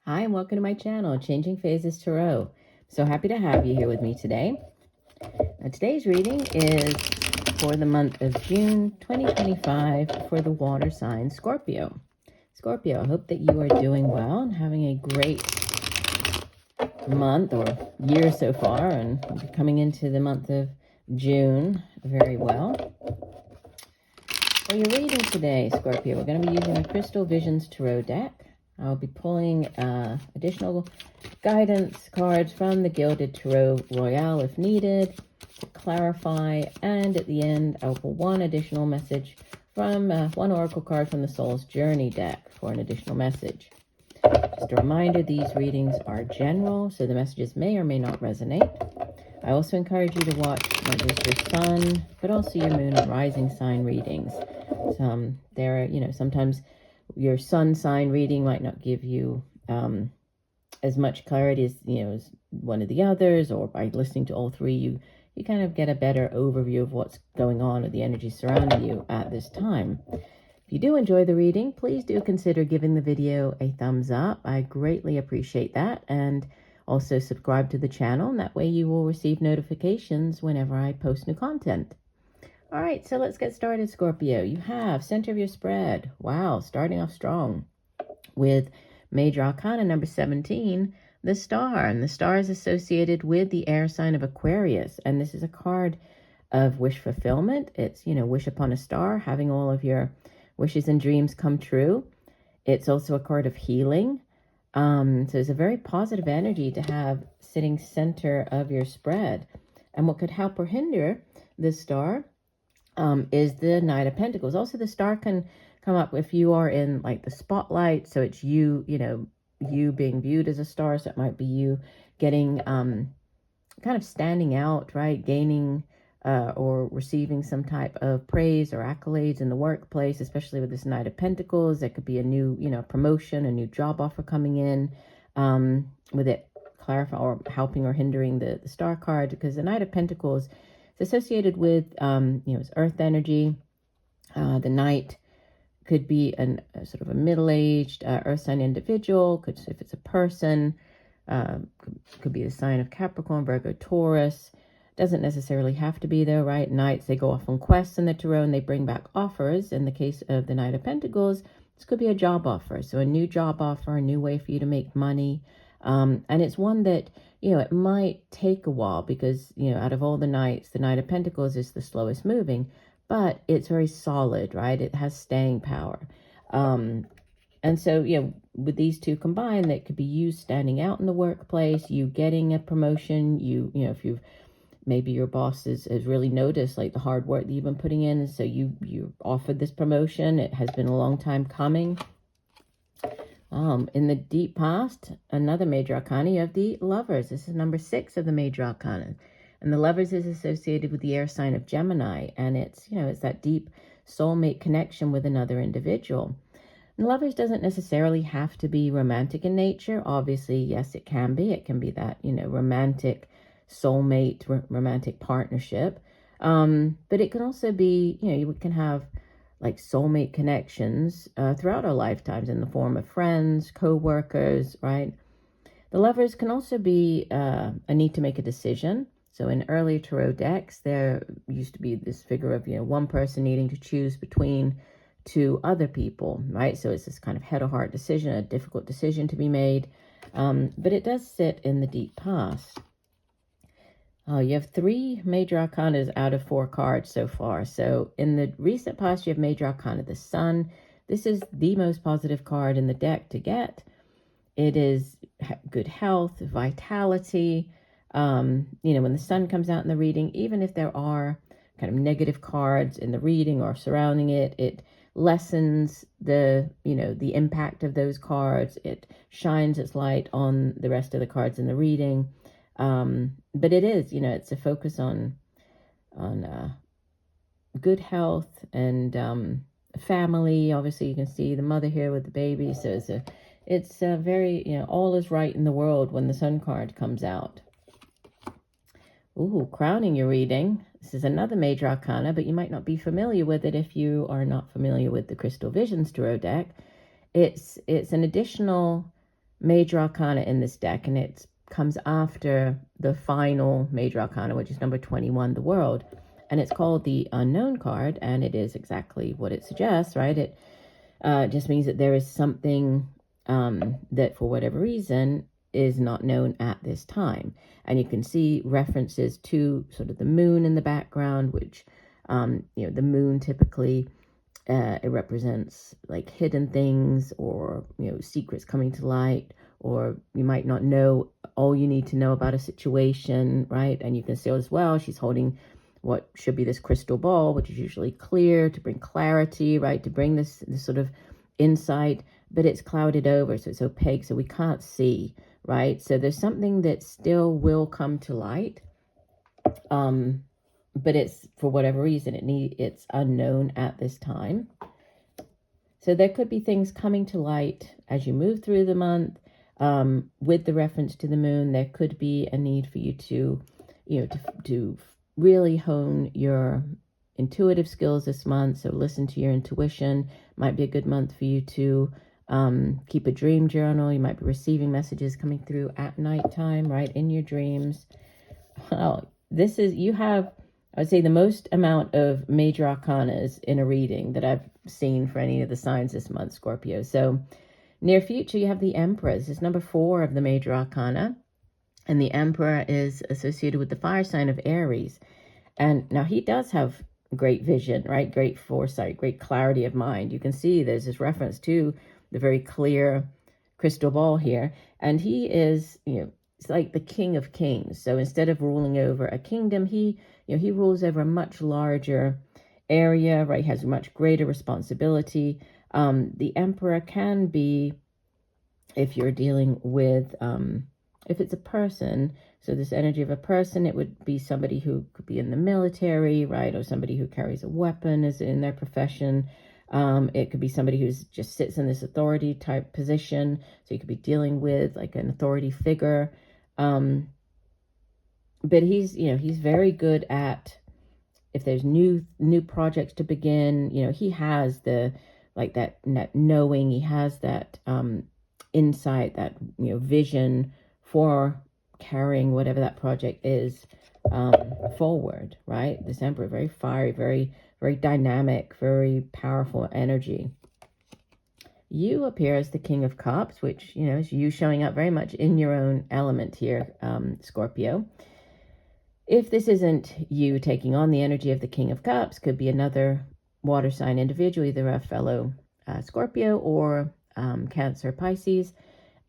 Hi, and welcome to my channel, Changing Phases Tarot. So happy to have you here with me today. Now, today's reading is for the month of June 2025 for the water sign Scorpio. Scorpio, I hope that you are doing well and having a great month or year so far, and coming into the month of June very well. For your reading today, Scorpio, we're going to be using a Crystal Visions Tarot deck. I'll be pulling additional guidance cards from the Gilded Tarot Royale if needed to clarify, and at the end I'll pull one additional message from one oracle card from the Soul's Journey deck for an additional message. Just a reminder, these readings are general, so the messages may or may not resonate. I also encourage you to watch not just your sun, but also your moon and rising sign readings. There are, sometimes your sun sign reading might not give you as much clarity as, as one of the others, or by listening to all three, you kind of get a better overview of what's going on or the energy surrounding you at this time. If you do enjoy the reading, please do consider giving the video a thumbs up. I greatly appreciate that. And also subscribe to the channel, and that way you will receive notifications whenever I post new content. All right, so let's get started, Scorpio. You have center of your spread. Wow, starting off strong with Major Arcana number 17, the Star. And the Star is associated with the air sign of Aquarius. And this is a card of wish fulfillment. It's, wish upon a star, having all of your wishes and dreams come true. It's also a card of healing. So it's a very positive energy to have sitting center of your spread. And what could help or hinder this Star is the Knight of Pentacles. Also, the Star can come up if you are in like the spotlight. So it's you being viewed as a star. So it might be you getting kind of standing out, right? Gaining or receiving some type of praise or accolades in the workplace, especially with this Knight of Pentacles. There could be a new, promotion, a new job offer coming in with it clarify or helping or hindering the Star card, because the Knight of Pentacles is associated with, it's earth energy. The Knight could be a sort of a middle-aged earth sign individual. If it's a person, could be the sign of Capricorn, Virgo, Taurus. Doesn't necessarily have to be though, right? Knights, they go off on quests in the tarot and they bring back offers. In the case of the Knight of Pentacles, this could be a job offer. So a new job offer, a new way for you to make money. And it's one that, it might take a while because, out of all the Knights, the Knight of Pentacles is the slowest moving, but it's very solid, right? It has staying power. And so, with these two combined, that could be you standing out in the workplace, you getting a promotion, if you've maybe your boss has really noticed like the hard work that you've been putting in. And so you offered this promotion. It has been a long time coming. In the deep past, another Major Arcana, you have the Lovers. This is number 6 of the Major Arcana. And the Lovers is associated with the air sign of Gemini. And it's, it's that deep soulmate connection with another individual. And Lovers doesn't necessarily have to be romantic in nature. Obviously, yes, it can be. It can be that, romantic soulmate, romantic partnership. But it can also be, you can have like soulmate connections throughout our lifetimes in the form of friends, co-workers, right? The Lovers can also be a need to make a decision. So in early tarot decks, there used to be this figure of, one person needing to choose between two other people, right? So it's this kind of head or heart decision, a difficult decision to be made. But it does sit in the deep past. You have 3 Major Arcanas out of 4 cards so far. So in the recent past, you have Major Arcana, the Sun. This is the most positive card in the deck to get. It is good health, vitality. When the Sun comes out in the reading, even if there are kind of negative cards in the reading or surrounding it, it lessens the impact of those cards. It shines its light on the rest of the cards in the reading. But it is, it's a focus on good health and family. Obviously, you can see the mother here with the baby. So it's a very, all is right in the world when the Sun card comes out. Ooh, crowning your reading. This is another Major Arcana, but you might not be familiar with it if you are not familiar with the Crystal Visions Tarot deck. It's an additional major arcana in this deck, and it comes after the final major arcana, which is number 21, the World. And it's called the Unknown card, and it is exactly what it suggests, right? It just means that there is something that, for whatever reason, is not known at this time. And you can see references to sort of the moon in the background, which, the moon typically, it represents like hidden things, or, secrets coming to light, or you might not know all you need to know about a situation, right? And you can see as well, she's holding what should be this crystal ball, which is usually clear, to bring clarity, right? To bring this sort of insight, but it's clouded over, so it's opaque, so we can't see, right? So there's something that still will come to light, but it's, for whatever reason, it's unknown at this time. So there could be things coming to light as you move through the month. With the reference to the moon, there could be a need for you to, to really hone your intuitive skills this month. So listen to your intuition. Might be a good month for you to keep a dream journal. You might be receiving messages coming through at nighttime, right, in your dreams. Well, you have, I would say, the most amount of major arcanas in a reading that I've seen for any of the signs this month, Scorpio. So near future, you have the Emperor. This is number 4 of the major arcana. And the Emperor is associated with the fire sign of Aries. And now he does have great vision, right? Great foresight, great clarity of mind. You can see there's this reference to the very clear crystal ball here. And he is, it's like the King of Kings. So instead of ruling over a kingdom, he rules over a much larger area, right? Has much greater responsibility. The Emperor can be, if you're dealing with, if it's a person, so this energy of a person, it would be somebody who could be in the military, right? Or somebody who carries a weapon is in their profession. It could be somebody who's just sits in this authority type position. So you could be dealing with like an authority figure. But he's very good at, if there's new projects to begin, he has that knowing, he has that insight, that vision for carrying whatever that project is forward, right? This Emperor, very fiery, very, very dynamic, very powerful energy. You appear as the King of Cups, which, is you showing up very much in your own element here, Scorpio. If this isn't you taking on the energy of the King of Cups, could be another water sign individual, either a fellow Scorpio or Cancer, Pisces.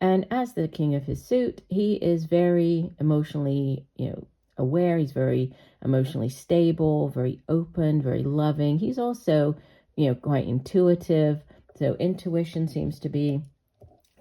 And as the king of his suit, he is very emotionally, aware. He's very emotionally stable, very open, very loving. He's also, quite intuitive. So intuition seems to be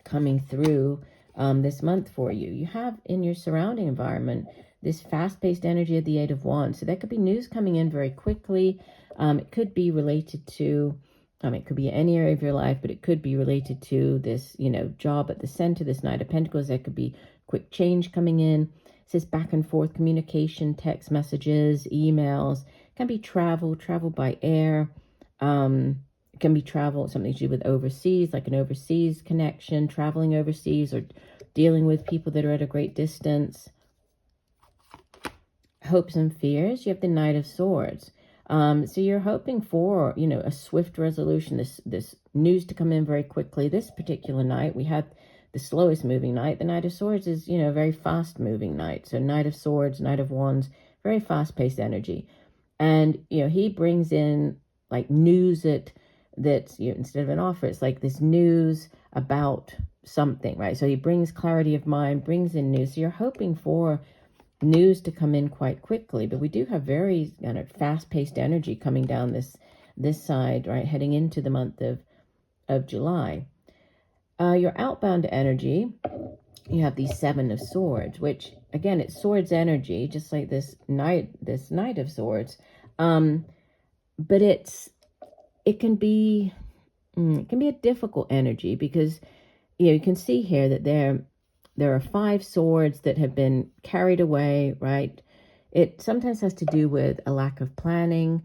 coming through this month for you. You have in your surrounding environment this fast-paced energy of the 8 of Wands. So there could be news coming in very quickly. It could be related to, it could be any area of your life, but it could be related to this, job at the center, this Knight of Pentacles. There could be quick change coming in. It says back and forth communication, text messages, emails. It can be travel by air. It can be travel, something to do with overseas, like an overseas connection, traveling overseas, or dealing with people that are at a great distance. Hopes and fears. You have the Knight of Swords. So you're hoping for, a swift resolution, this news to come in very quickly. This particular night, we had the slowest moving night. The Knight of Swords is, a very fast moving night. So Knight of Swords, Knight of Wands, very fast paced energy. And, he brings in like news that's instead of an offer, it's like this news about something, right? So he brings clarity of mind, brings in news. So you're hoping for news to come in quite quickly, but we do have very fast-paced energy coming down this side, right, heading into the month of July. Your outbound energy, you have the 7 of Swords, which again, it's swords energy, just like this Knight of Swords, but it can be a difficult energy, because you can see here that there are 5 swords that have been carried away, right? It sometimes has to do with a lack of planning.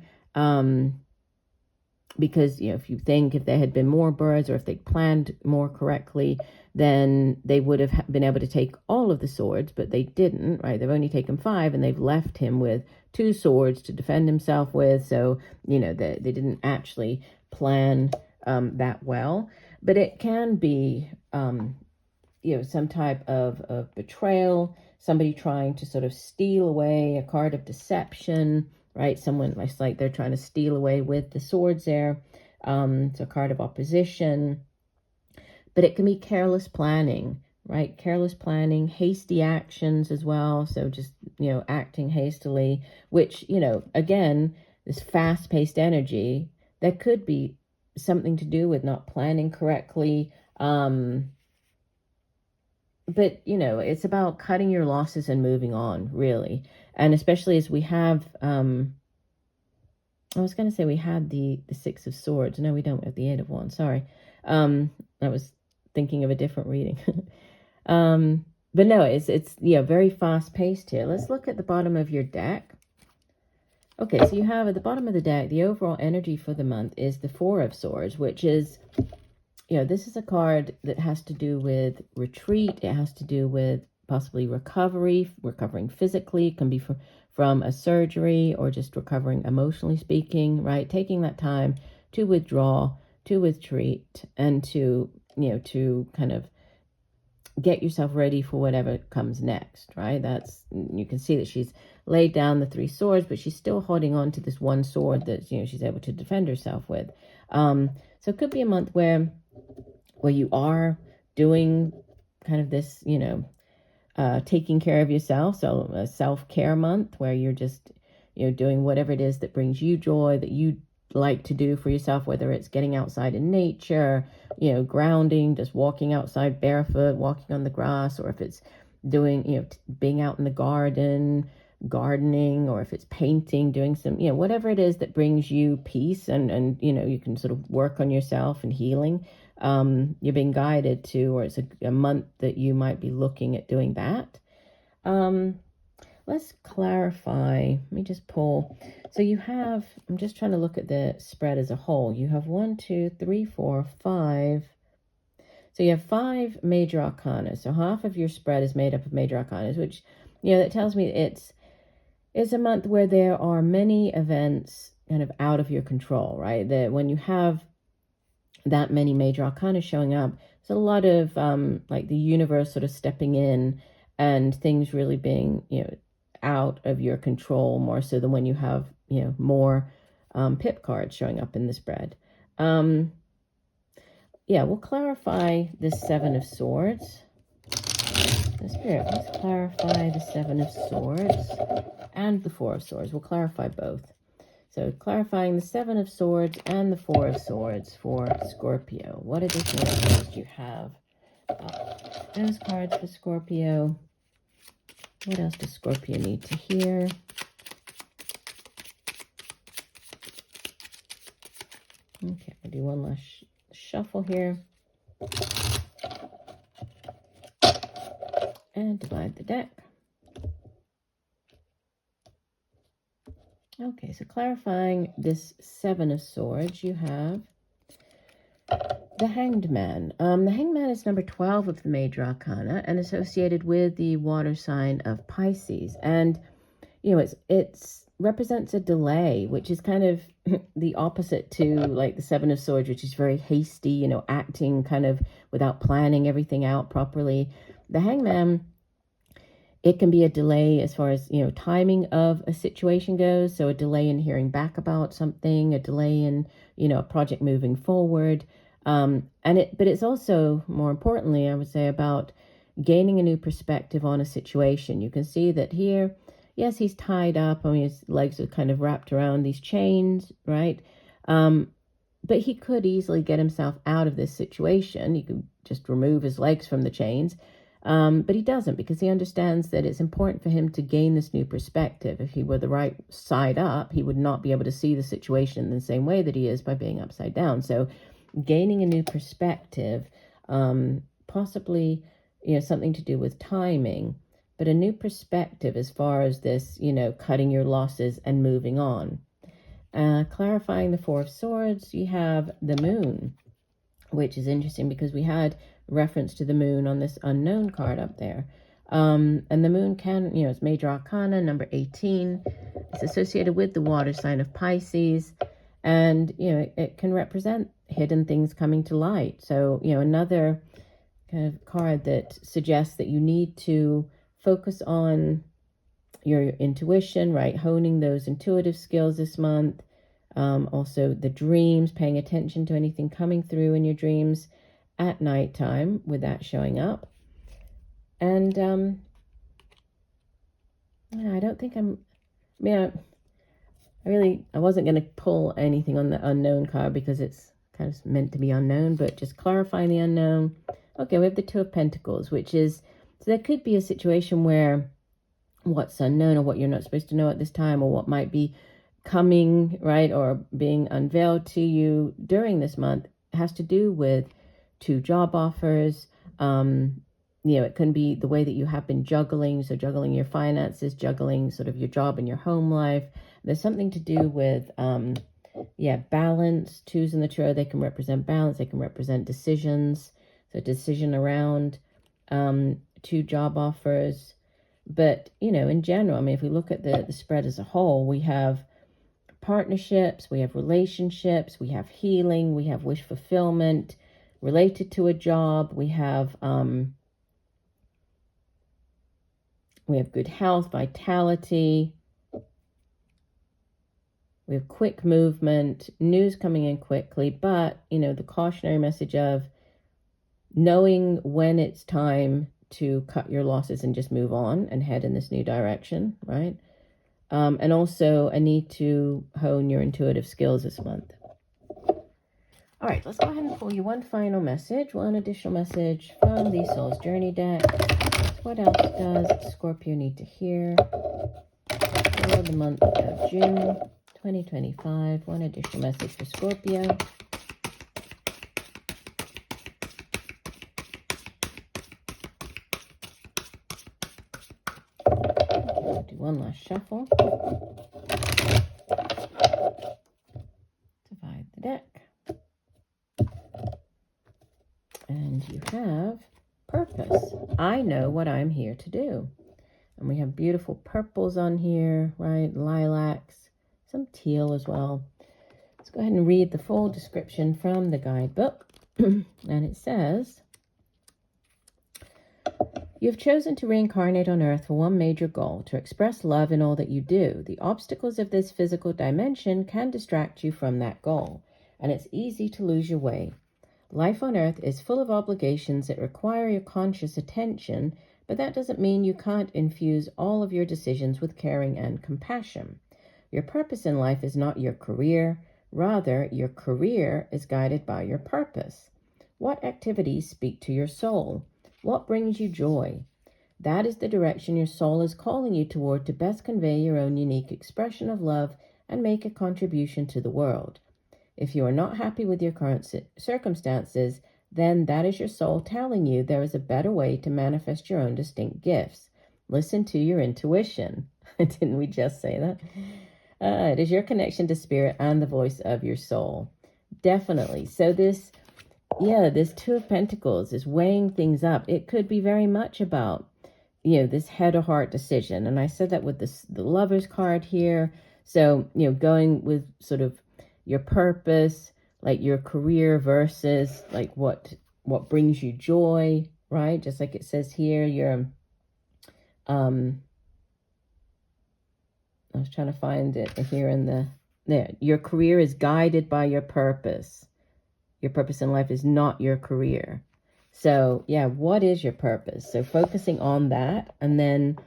because, you know, if you think if there had been more birds or if they planned more correctly, then they would have been able to take all of the swords, but they didn't, right? They've only taken 5 and they've left him with 2 swords to defend himself with. So, you know, they didn't actually plan that well. But it can be, you know, some type of betrayal, somebody trying to sort of steal away, a card of deception, right? Someone, it's like they're trying to steal away with the swords there. It's a card of opposition. But it can be careless planning, right? Careless planning, hasty actions as well. So just, you know, acting hastily, which, you know, again, this fast-paced energy, that could be something to do with not planning correctly. But, you know, it's about cutting your losses and moving on, really. And especially as we have, I was going to say we had the 6 of Swords. No, we don't. We have the 8 of Wands. Sorry. I was thinking of a different reading. But no, it's yeah, very fast paced here. Let's look at the bottom of your deck. Okay, so you have at the bottom of the deck, the overall energy for the month is the 4 of Swords, which is, you know, this is a card that has to do with retreat. It has to do with possibly recovering physically. It can be from a surgery or just recovering emotionally speaking, right? Taking that time to withdraw, to retreat, and to, you know, to kind of get yourself ready for whatever comes next, right? That's, you can see that she's laid down the 3 swords, but she's still holding on to this 1 sword that, you know, she's able to defend herself with. So it could be a month where you are doing kind of this, you know, taking care of yourself. So a self-care month where you're just, you know, doing whatever it is that brings you joy, that you like to do for yourself, whether it's getting outside in nature, you know, grounding, just walking outside barefoot, walking on the grass, or if it's doing, you know, being out in the garden, gardening, or if it's painting, doing some, you know, whatever it is that brings you peace and you know, you can sort of work on yourself and healing. You're being guided to, or it's a month that you might be looking at doing that. Let's clarify. Let me just pull. So you have, I'm just trying to look at the spread as a whole. You have 1, 2, 3, 4, 5. So you have 5 major arcana. So half of your spread is made up of major arcana, which, you know, that tells me it's a month where there are many events kind of out of your control, right? That when you have that many major arcana showing up, there's a lot of like the universe sort of stepping in and things really being, you know, out of your control more so than when you have, you know, more pip cards showing up in the spread. Yeah, we'll clarify the 7 of Swords. The Spirit, let's clarify the 7 of Swords and the 4 of Swords. We'll clarify both. So clarifying the 7 of Swords and the 4 of Swords for Scorpio. What additional cards do you have? Those cards for Scorpio. What else does Scorpio need to hear? Okay, I'll do one last shuffle here. And divide the deck. Okay, so clarifying this 7 of Swords, you have the Hanged Man. The Hanged Man is number 12 of the major arcana and associated with the water sign of Pisces. And, you know, it's represents a delay, which is kind of the opposite to like the 7 of Swords, which is very hasty, you know, acting kind of without planning everything out properly. The Hanged Man, it can be a delay as far as, you know, timing of a situation goes. So a delay in hearing back about something, a delay in, you know, a project moving forward. But it's also, more importantly, I would say, about gaining a new perspective on a situation. You can see that here, yes, he's tied up. I mean, his legs are kind of wrapped around these chains, right? But he could easily get himself out of this situation. He could just remove his legs from the chains. But he doesn't, because he understands that it's important for him to gain this new perspective. If he were the right side up, he would not be able to see the situation in the same way that he is by being upside down. So gaining a new perspective, possibly, you know, something to do with timing, but a new perspective as far as this, you know, cutting your losses and moving on. Clarifying the Four of Swords, you have the Moon, which is interesting because we had reference to the Moon on this unknown card up there. And the Moon can, it's major arcana, number 18. It's associated with the water sign of Pisces. And, it can represent hidden things coming to light. So, another kind of card that suggests that you need to focus on your intuition, right? Honing those intuitive skills this month. Also the dreams, paying attention to anything coming through in your dreams at nighttime with that showing up. And I don't think I wasn't going to pull anything on the unknown card because it's kind of meant to be unknown, but just clarifying the unknown. Okay, we have the Two of Pentacles, which is, so there could be a situation where what's unknown or what you're not supposed to know at this time, or what might be coming, right, or being unveiled to you during this month has to do with 2 job offers. It can be the way that you have been juggling, so juggling your finances, juggling sort of your job and your home life. There's something to do with, balance. 2s in the tarot, they can represent balance, they can represent decisions. So decision around 2 job offers. But, in general, if we look at the spread as a whole, we have partnerships, we have relationships, we have healing, we have wish fulfillment related to a job, we have good health, vitality, we have quick movement, news coming in quickly, but, the cautionary message of knowing when it's time to cut your losses and just move on and head in this new direction, right? And also a need to hone your intuitive skills this month. All right, let's go ahead and pull you one final message, one additional message from the Soul's Journey deck. What else does Scorpio need to hear for the month of June 2025? One additional message for Scorpio. Do one last shuffle. Divide the deck. And you have purpose. I know what I'm here to do. And we have beautiful purples on here, right? Lilacs, some teal as well. Let's go ahead and read the full description from the guidebook. And it says, you have chosen to reincarnate on Earth for one major goal, to express love in all that you do. The obstacles of this physical dimension can distract you from that goal, and it's easy to lose your way. Life on Earth is full of obligations that require your conscious attention, but that doesn't mean you can't infuse all of your decisions with caring and compassion. Your purpose in life is not your career. Rather, your career is guided by your purpose. What activities speak to your soul? What brings you joy? That is the direction your soul is calling you toward to best convey your own unique expression of love and make a contribution to the world. If you are not happy with your current circumstances, then that is your soul telling you there is a better way to manifest your own distinct gifts. Listen to your intuition. Didn't we just say that? It is your connection to spirit and the voice of your soul. Definitely. So this Two of Pentacles is weighing things up. It could be very much about, this head or heart decision. And I said that with the Lover's card here. So, going with sort of your purpose, like your career versus like what brings you joy, right? Just like it says here, I was trying to find it here in there. Your career is guided by your purpose. Your purpose in life is not your career. So yeah, what is your purpose? So focusing on that, and then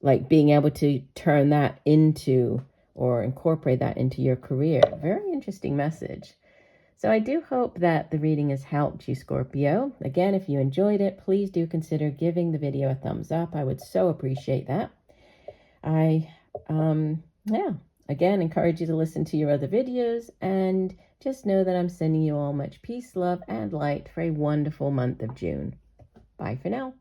like being able to turn that into or incorporate that into your career. Very interesting message. So I do hope that the reading has helped you, Scorpio. Again, if you enjoyed it, please do consider giving the video a thumbs up. I would so appreciate that. I again, encourage you to listen to your other videos, and just know that I'm sending you all much peace, love, and light for a wonderful month of June. Bye for now.